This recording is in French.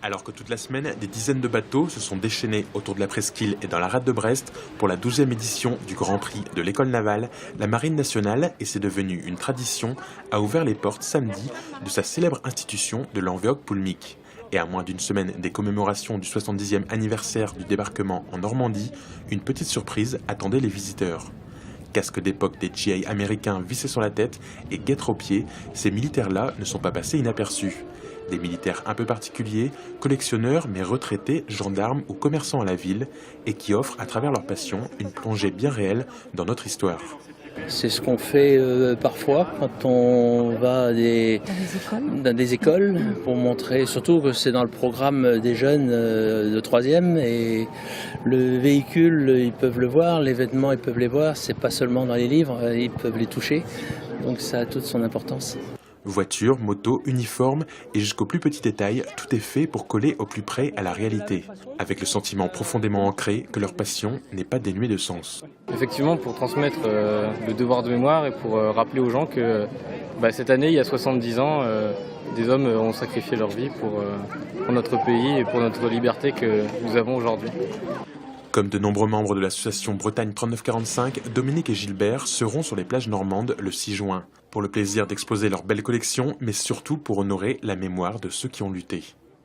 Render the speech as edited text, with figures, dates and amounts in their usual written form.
Alors que toute la semaine, des dizaines de bateaux se sont déchaînés autour de la presqu'île et dans la rade de Brest pour la 12e édition du Grand Prix de l'école navale, la Marine nationale, et c'est devenu une tradition, a ouvert les portes samedi de sa célèbre institution de l'Enveoc-Poulmic. Et à moins d'une semaine des commémorations du 70e anniversaire du débarquement en Normandie, une petite surprise attendait les visiteurs. Casques d'époque des GI américains vissés sur la tête et guêtres aux pieds, ces militaires-là ne sont pas passés inaperçus. Des militaires un peu particuliers, collectionneurs mais retraités, gendarmes ou commerçants à la ville, et qui offrent à travers leur passion une plongée bien réelle dans notre histoire. C'est ce qu'on fait parfois quand on va dans des écoles pour montrer, surtout que c'est dans le programme des jeunes de 3e, et le véhicule ils peuvent le voir, les vêtements ils peuvent les voir, c'est pas seulement dans les livres, ils peuvent les toucher, donc ça a toute son importance. Voitures, motos, uniformes et jusqu'au plus petit détail, tout est fait pour coller au plus près à la réalité, avec le sentiment profondément ancré que leur passion n'est pas dénuée de sens. Effectivement, pour transmettre le devoir de mémoire et pour rappeler aux gens que cette année, il y a 70 ans, des hommes ont sacrifié leur vie pour notre pays et pour notre liberté que nous avons aujourd'hui. Comme de nombreux membres de l'association Bretagne 3945, Dominique et Gilbert seront sur les plages normandes le 6 juin, pour le plaisir d'exposer leur belle collection, mais surtout pour honorer la mémoire de ceux qui ont lutté.